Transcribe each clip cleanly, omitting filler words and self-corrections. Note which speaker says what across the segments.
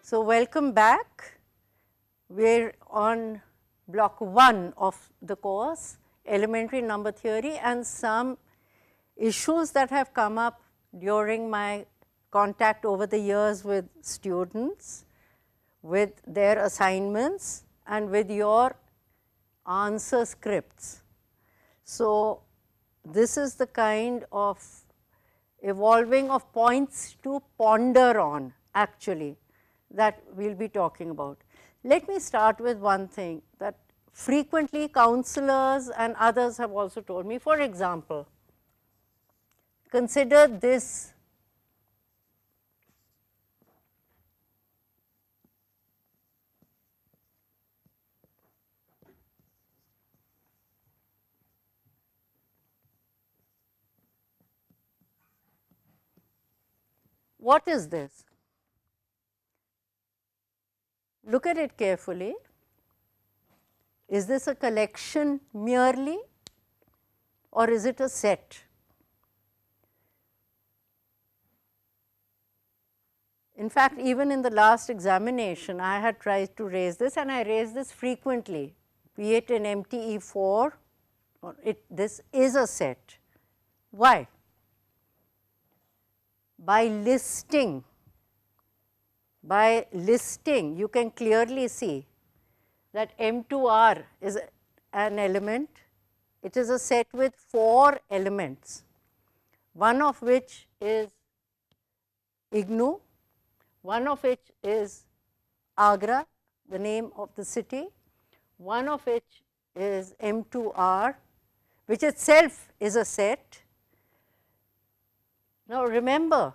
Speaker 1: So, welcome back. We are on block 1 of the course, elementary number theory, and some issues that have come up during my contact over the years with students, with their assignments and with your answer scripts. So, this is the kind of evolving of points to ponder on actually that we will be talking about. Let me start with one thing that frequently counselors and others have also told me. For example, consider this. What is this? Look at it carefully. Is this a collection merely, or is it a set? In fact, even in the last examination, I had tried to raise this, and I raise this frequently, be it in MTE4, or this is a set. Why? By listing, you can clearly see that M2R is an element. It is a set with 4 elements, one of which is IGNOU, one of which is Agra, the name of the city, one of which is M2R, which itself is a set. Now, remember,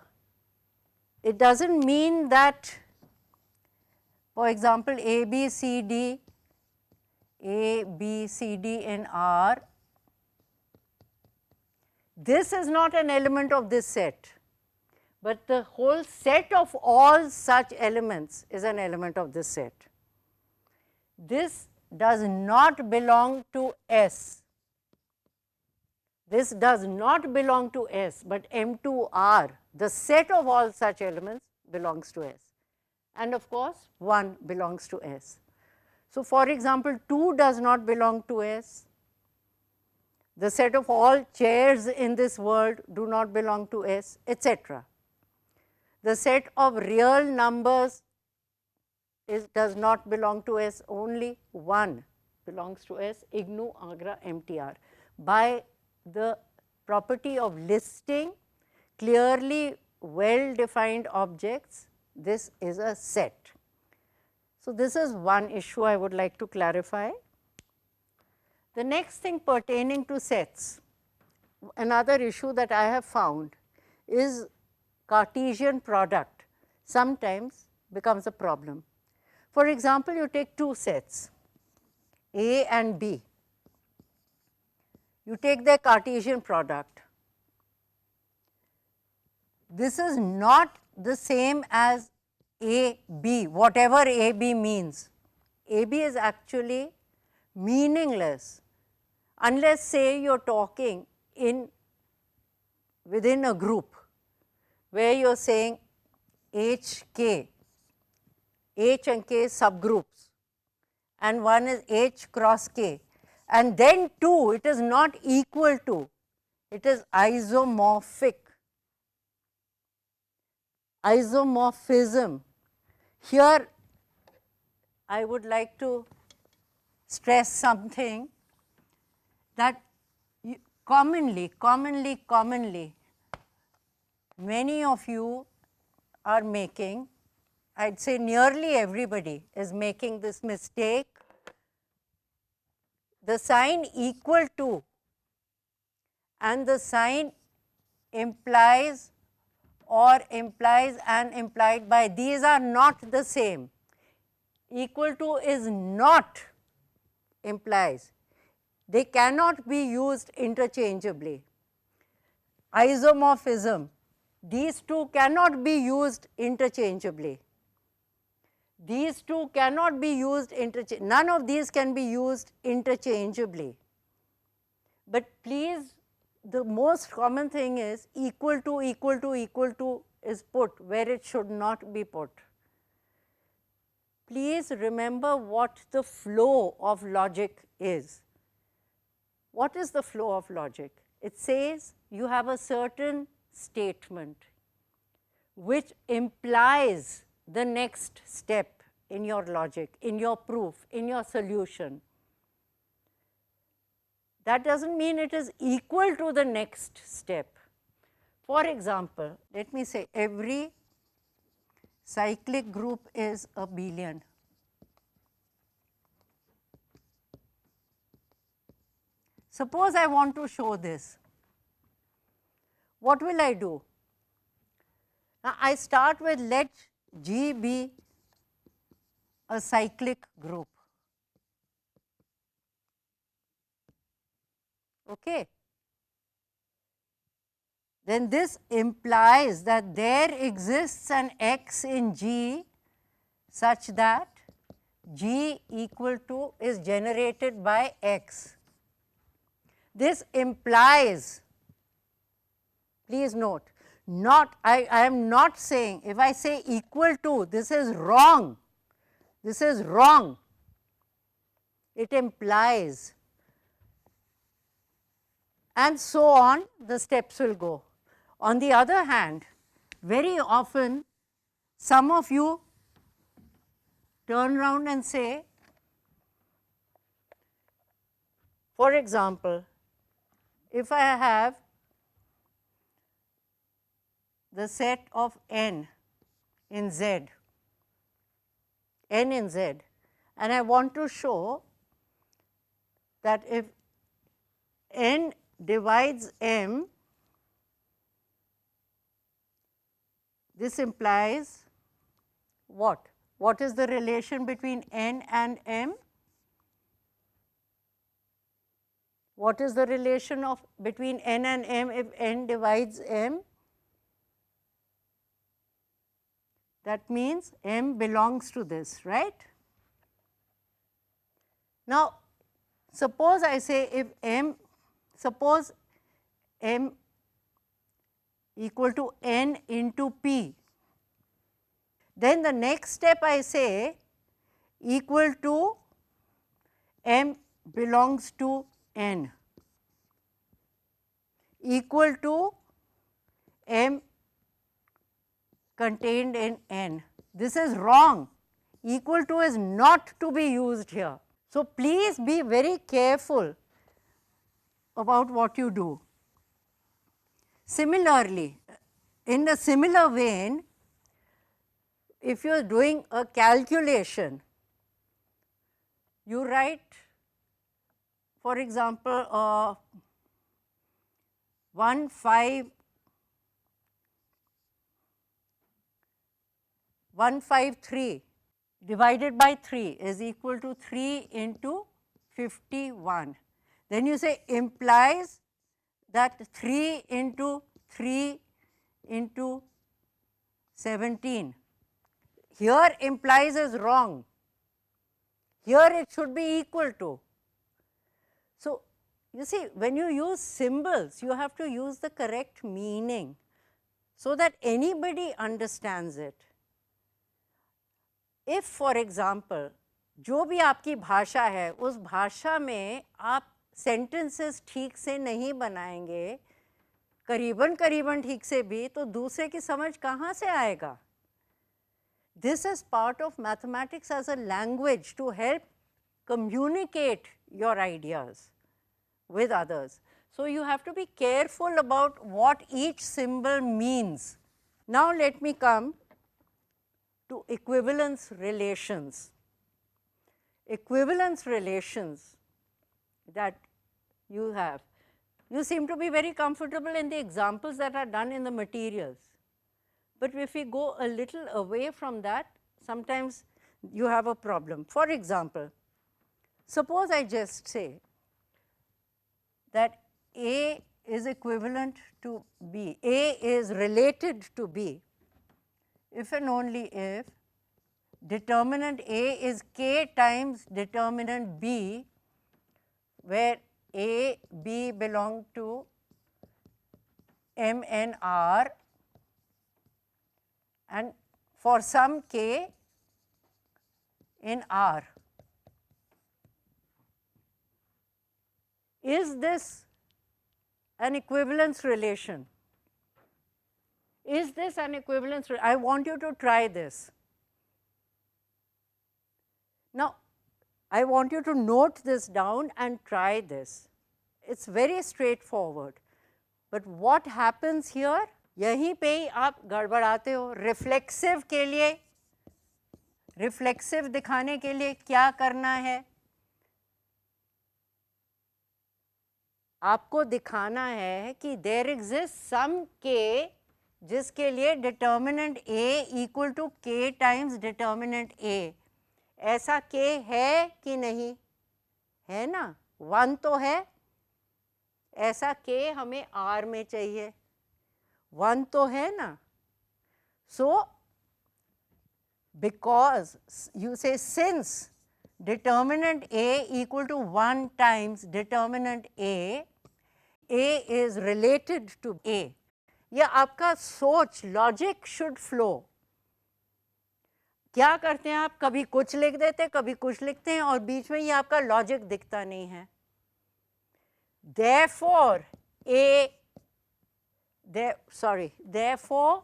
Speaker 1: it does not mean that, for example, A, B, C, D in R, this is not an element of this set, but the whole set of all such elements is an element of this set. This does not belong to S. This does not belong to S, but M2R, the set of all such elements, belongs to S, and of course, 1 belongs to S. So, for example, 2 does not belong to S, the set of all chairs in this world do not belong to S, etc. The set of real numbers does not belong to S, only 1 belongs to S, IGNOU, Agra, MTR. By the property of listing clearly well defined objects, this is a set. So, this is one issue I would like to clarify. The next thing pertaining to sets, another issue that I have found is Cartesian product sometimes becomes a problem. For example, you take 2 sets, A and B. You take their Cartesian product. This is not the same as A, B, whatever A, B means. A, B is actually meaningless unless, say, you are talking within a group where you are saying H, K, H and K subgroups, and one is H cross K. And then 2, it is not equal to, it is isomorphic, isomorphism. Here, I would like to stress something that commonly, many of you are making, I would say nearly everybody is making this mistake. The sign equal to and the sign implies or implies and implied by, these are not the same. Equal to is not implies. They cannot be used interchangeably. Isomorphism, these 2 cannot be used interchangeably. These 2 cannot be used interchangeably. None of these can be used interchangeably. But please, the most common thing is equal to is put where it should not be put. please remember what the flow of logic is. What is the flow of logic? It says you have a certain statement which implies the next step in your logic, in your proof, in your solution. That doesn't mean it is equal to the next step. For example, let me say every cyclic group is abelian. Suppose I want to show this. What will I do? Now, I start with let G be a cyclic group. Okay. Then this implies that there exists an X in G such that G equal to is generated by X. This implies, please note, I am not saying, if I say equal to, this is wrong. This is wrong. It implies. And so on, the steps will go. On the other hand, very often, some of you turn around and say, for example, if I have the set of n in Z, n in Z, and I want to show that if n divides m, this implies what? What is the relation between n and m? What is the relation of between n and m if n divides m? That means m belongs to this, right? Now, suppose I say if suppose m equal to n into p, then the next step I say equal to m belongs to n equal to m contained in n. This is wrong. Equal to is not to be used here. So, please be very careful about what you do. Similarly, in a similar vein, if you are doing a calculation, you write, for example, 153 divided by 3 is equal to 3 into 51. Then you say implies that 3 into 3 into 17. Here implies is wrong. Here it should be equal to. So, you see, when you use symbols, you have to use the correct meaning so that anybody understands it. If, for example, जो भी आपकी भाषा है, उस भाषा में आप sentences ठीक से नहीं बनाएंगे, करीबन करीबन ठीक से भी, तो दूसरे की समझ कहाँ से आएगा? This is part of mathematics as a language to help communicate your ideas with others. So, you have to be careful about what each symbol means. Now, let me come to equivalence relations. Equivalence relations that you have. You seem to be very comfortable in the examples that are done in the materials. But if we go a little away from that, sometimes you have a problem. For example, suppose I just say that A is equivalent to B, A is related to B, if and only if determinant A is k times determinant B, where A, B belong to M and R, and for some k in R. Is this an equivalence relation? Is this an equivalence? I want you to try this. Now, I want you to note this down and try this. It's very straightforward. But what happens here? यहीं पे ही आप गड़बड़ाते हो. Reflexive के लिए, reflexive दिखाने के लिए क्या करना है? आपको दिखाना है कि देयर एग्जिस्ट सम के जिसके लिए determinant A equal to K times determinant A. ऐसा K है कि नहीं? है ना? 1 तो है. ऐसा K हमें R में चाहिए. 1 तो है ना? So, because you say since determinant A equal to 1 times determinant A is related to A. या आपका सोच, लॉजिक शुड फ्लो. क्या करते हैं आप? कभी कुछ लिख देते, कभी कुछ लिखते हैं और बीच में ये आपका लॉजिक दिखता नहीं है. Therefore, therefore,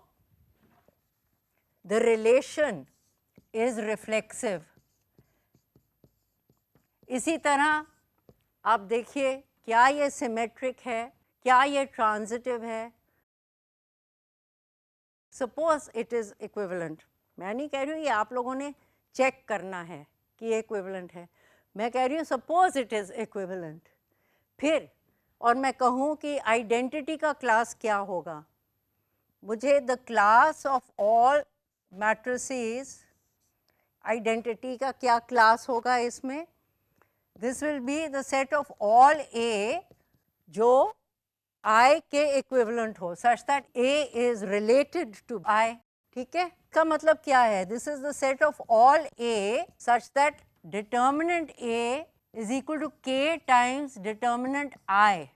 Speaker 1: the relation is reflexive. इसी तरह आप देखिए, क्या ये सिमेट्रिक है, क्या ये ट्रांजिटिव है. Suppose it is equivalent. मैं नहीं कह रही हूँ ये आप लोगों ने चेक करना है कि ये इक्विवेलेंट है. मैं कह रही हूँ सपोज इट इज इक्विवेलेंट. फिर और मैं कहूँ कि आइडेंटिटी का क्लास क्या होगा. मुझे the class of all matrices, identity का क्या क्लास होगा इसमें? This will be the set of all A जो I के इक्विवेलेंट हो, such that A is related to I. ठीक है, इसका मतलब क्या है? This is the set of all A such that determinant A is equal to K times determinant I.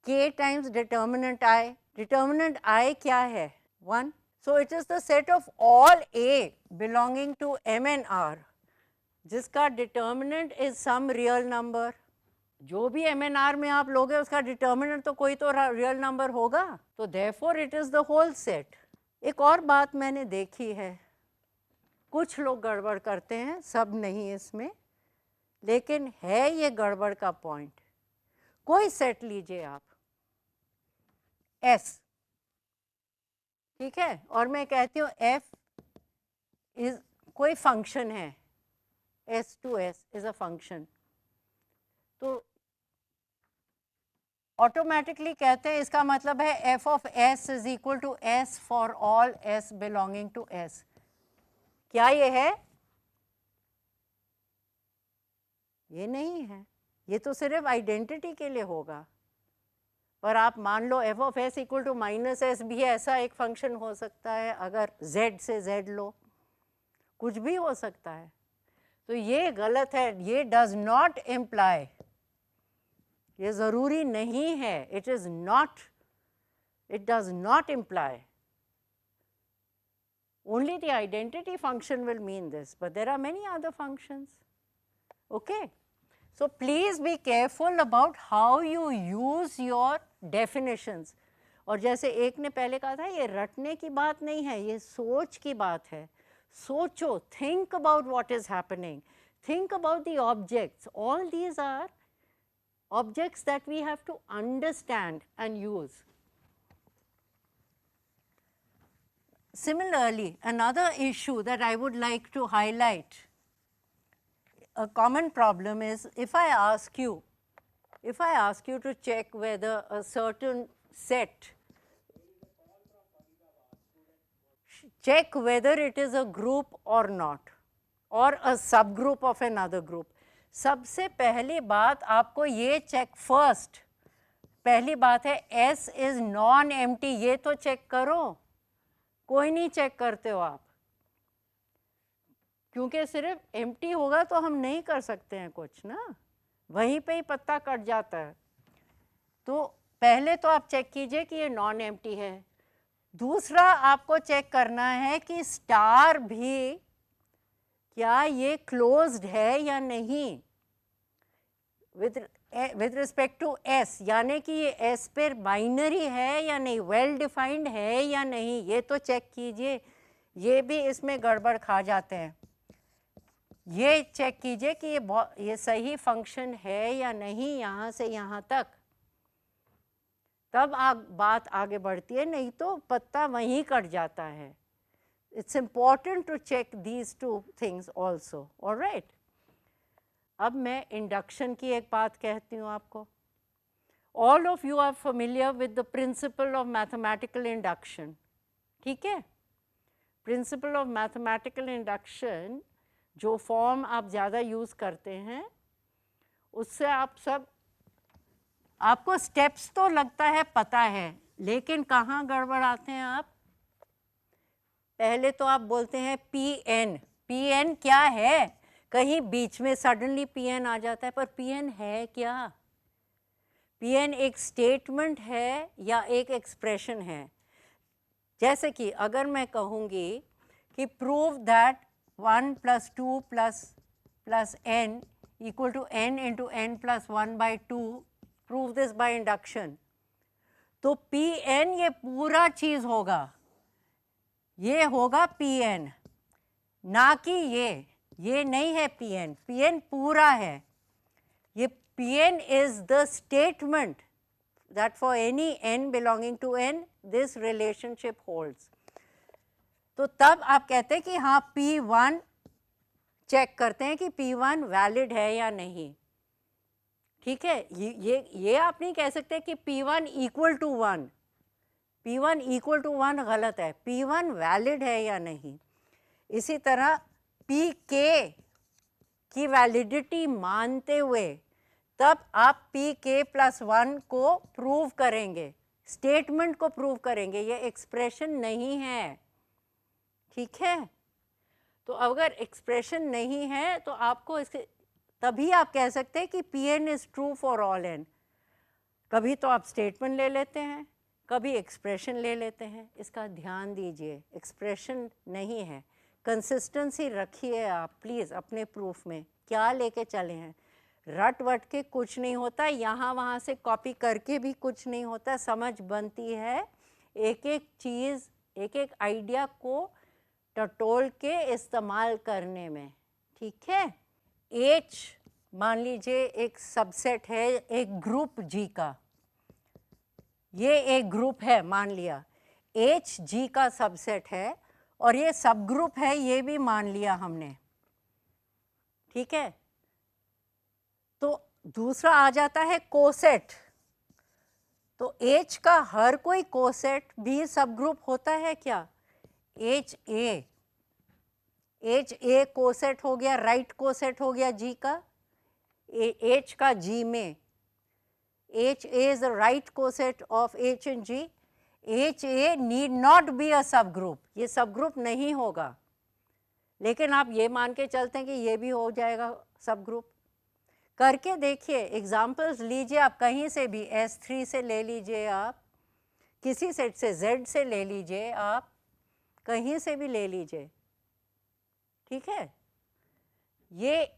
Speaker 1: K times determinant I. Determinant I क्या है? 1. So it is the set of all A belonging to M and R जिसका determinant is some real number. जो भी M and R में आप लोगे उसका determinant तो कोई तो real number होगा. तो therefore it is the whole set. एक और बात मैंने देखी है, कुछ लोग गड़बड़ करते हैं, सब नहीं इसमें, लेकिन है ये गड़बड़ का पॉइंट. कोई सेट लीजिए आप S, ठीक है, और मैं कहती हूँ F इज कोई फंक्शन है, S to S is a function. तो ऑटोमेटिकली कहते हैं इसका मतलब है F of S is equal to S for all S belonging to S. क्या ये है? ये नहीं है. ये तो सिर्फ आइडेंटिटी के लिए होगा. पर आप मान लो F of S equal to minus S भी ऐसा एक फंक्शन हो सकता है. अगर Z से Z लो, कुछ भी हो सकता है. तो ये गलत है. ये डज नॉट इम्प्लाई, ये ज़रूरी नहीं है. It is not, it does not imply. Only the identity function will mean this, but there are many other functions. Okay. So please be careful about how you use your definitions. और जैसे एक ने पहले कहा था, ये रटने की बात नहीं है, ये सोच की बात है. सोचो, think about what is happening, think about the objects. All these are objects that we have to understand and use. Similarly, another issue that I would like to highlight, a common problem is if I ask you to check whether a certain set, check whether it is a group or not, or a subgroup of another group. सबसे पहली बात आपको ये check first, पहली बात है S is non-empty. ये तो चेक करो. कोई नहीं चेक करते हो आप, क्योंकि सिर्फ एम्प्टी होगा तो हम नहीं कर सकते हैं कुछ ना, वहीं पे ही पत्ता कट जाता है. तो पहले तो आप चेक कीजिए कि ये नॉन एम्प्टी है. दूसरा आपको चेक करना है कि स्टार भी क्या ये क्लोज्ड है या नहीं विद रिस्पेक्ट टू एस, यानी कि ये एस पर बाइनरी है या नहीं, वेल डिफाइंड है या नहीं, ये तो चेक कीजिए। ये भी इसमें गड़बड़ खा जाते हैं। ये चेक कीजिए कि ये सही फंक्शन है या नहीं यहाँ से यहाँ तक, तब बात आगे बढ़ती है, नहीं तो पत्ता वहीं कट जाता है। It's important to check these two things also, alright. अब मैं इंडक्शन की एक बात कहती हूँ आपको। All of you are familiar with the principle of mathematical induction, ठीक है। प्रिंसिपल ऑफ मैथमेटिकल इंडक्शन जो फॉर्म आप ज़्यादा यूज़ करते हैं, उससे आपको स्टेप्स तो लगता है पता है, लेकिन कहाँ गड़बड़ आते हैं आप। पहले तो आप बोलते हैं Pn, Pn क्या है, कहीं बीच में सडनली Pn आ जाता है, पर Pn है क्या। Pn एक स्टेटमेंट है या एक एक्सप्रेशन है। जैसे कि अगर मैं कहूँगी कि prove that 1 + 2 + n equal to n into n + 1/2, prove this by induction, तो Pn ये पूरा चीज़ होगा, ये होगा Pn, ना कि ये नहीं है Pn, Pn पूरा है। ये Pn is the statement that for any n belonging to n this relationship holds। तो तब आप कहते हैं कि हाँ P1 चेक करते हैं कि P1 वैलिड है या नहीं, ठीक है। ये आप नहीं कह सकते कि P1 = 1, P1 = 1 गलत है, P1 वैलिड है या नहीं। इसी तरह Pk की वैलिडिटी मानते हुए तब आप Pk + 1 को प्रूव करेंगे, स्टेटमेंट को प्रूव करेंगे, ये एक्सप्रेशन नहीं है, ठीक है। तो अगर एक्सप्रेशन नहीं है तो आपको इसके तभी आप कह सकते हैं कि Pn is true for all n। कभी तो आप स्टेटमेंट ले लेते हैं, कभी एक्सप्रेशन ले लेते हैं, इसका ध्यान दीजिए, एक्सप्रेशन नहीं है। कंसिस्टेंसी रखिए आप प्लीज़ अपने प्रूफ में, क्या लेके चले हैं। रट वट के कुछ नहीं होता, यहाँ वहाँ से कॉपी करके भी कुछ नहीं होता, समझ बनती है एक एक चीज़, एक एक आइडिया को टटोल के इस्तेमाल करने में, ठीक है। H मान लीजिए एक सबसेट है एक ग्रुप G का, ये एक ग्रुप है मान लिया, H G का सबसेट है और ये सब ग्रुप है, ये भी मान लिया हमने, ठीक है। तो दूसरा आ जाता है कोसेट। तो H का हर कोई कोसेट भी सब ग्रुप होता है क्या। H A कोसेट हो गया, राइट कोसेट हो गया G का, H का G में, H A is the right coset of H and G। H A need not be a subgroup, ये सब ग्रुप नहीं होगा, लेकिन आप ये मान के चलते हैं कि ये भी हो जाएगा सब ग्रुप। करके देखिए, एग्जाम्पल्स लीजिए आप कहीं से भी, S3 से ले लीजिए आप, किसी सेट से Z से ले लीजिए आप, कहीं से भी ले लीजिए, ठीक है। ये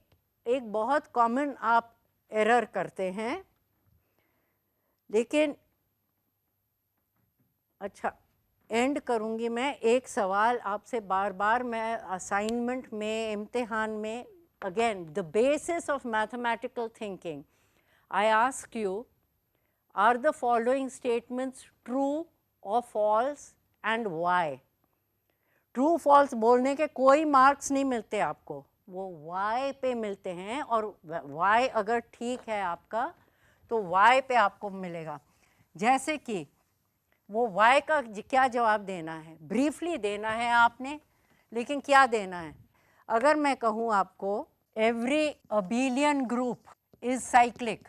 Speaker 1: एक बहुत कॉमन आप एरर करते हैं, लेकिन अच्छा एंड करूँगी मैं एक सवाल आपसे, बार बार मैं असाइनमेंट में, इम्तिहान में, again the basis of mathematical thinking, I ask you, are the following statements true or false and why। True false बोलने के कोई मार्क्स नहीं मिलते आपको, वो वाई पे मिलते हैं, और वाई अगर ठीक है आपका तो वाई पे आपको मिलेगा। जैसे कि वो वाई का क्या जवाब देना है, ब्रीफली देना है आपने, लेकिन क्या देना है। अगर मैं कहूँ आपको every abelian group is cyclic,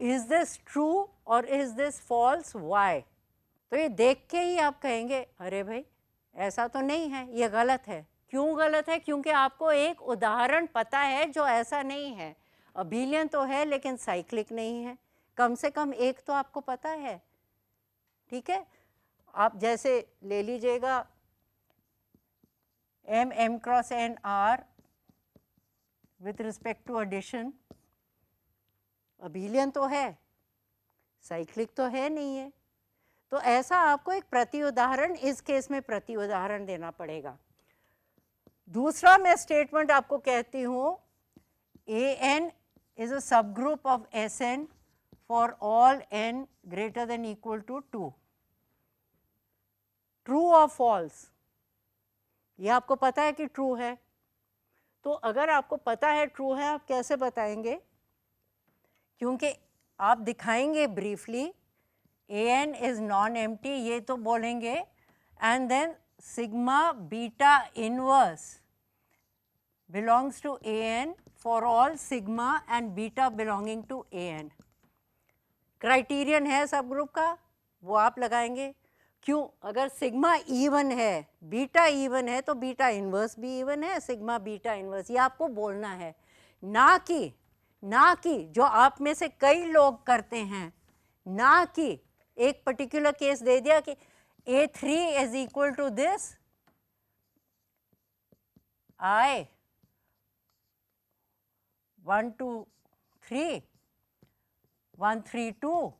Speaker 1: is this true और इज दिस फॉल्स, वाई। तो ये देख के ही आप कहेंगे अरे भाई ऐसा तो नहीं है, ये गलत है। क्यों गलत है, क्योंकि आपको एक उदाहरण पता है जो ऐसा नहीं है। अबेलियन तो है लेकिन साइक्लिक नहीं है, कम से कम एक तो आपको पता है, ठीक है। आप जैसे ले लीजिएगा M × N R with respect to addition? Abelian तो है, साइक्लिक तो है नहीं है। तो ऐसा आपको एक प्रति उदाहरण, इस केस में प्रति उदाहरण देना पड़ेगा। दूसरा मैं स्टेटमेंट आपको कहती हूँ, AN is a subgroup of SN for all n greater than equal to 2. True और फॉल्स, ये आपको पता है कि ट्रू है। तो अगर आपको पता है ट्रू है, आप कैसे बताएंगे? क्योंकि आप दिखाएंगे ब्रीफली AN is non-empty, ये तो बोलेंगे, and then sigma beta inverse belongs to AN for all sigma and beta belonging to AN. Criterion है सब ग्रुप का, वो आप लगाएंगे। क्यों? अगर सिग्मा इवन है, बीटा इवन है, तो बीटा इन्वर्स भी इवन है, सिग्मा बीटा इन्वर्स, ये आपको बोलना है। ना कि जो आप में से कई लोग करते हैं, ना कि एक पर्टिकुलर केस दे दिया कि A3 is equal to this, I 1 2 3 1 3 2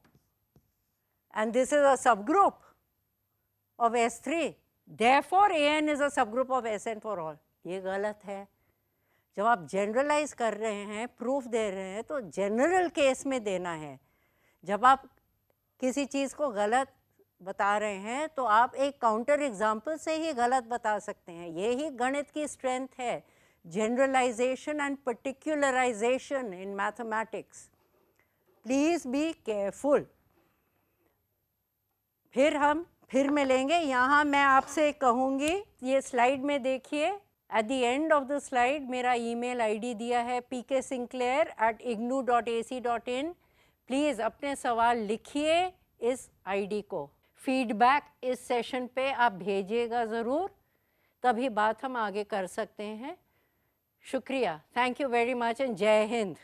Speaker 1: and this is a subgroup of S3, therefore AN is a subgroup of SN for all. ये गलत है। जब आप जनरलाइज कर रहे हैं, प्रूफ दे रहे हैं, तो जनरल केस में देना है। जब आप किसी चीज़ को गलत बता रहे हैं तो आप एक काउंटर एग्जाम्पल से ही गलत बता सकते हैं। यही गणित की स्ट्रेंथ है, generalisation and particularisation in mathematics. Please be careful. फिर मिलेंगे। यहाँ मैं आपसे कहूँगी, ये स्लाइड में देखिए, at the end of the slide मेरा ईमेल आईडी दिया है pksinclair@ignou.ac.in। प्लीज़ अपने सवाल लिखिए इस आईडी को। फीडबैक इस सेशन पे आप भेजिएगा ज़रूर, तभी बात हम आगे कर सकते हैं। शुक्रिया, thank you very much and जय हिंद।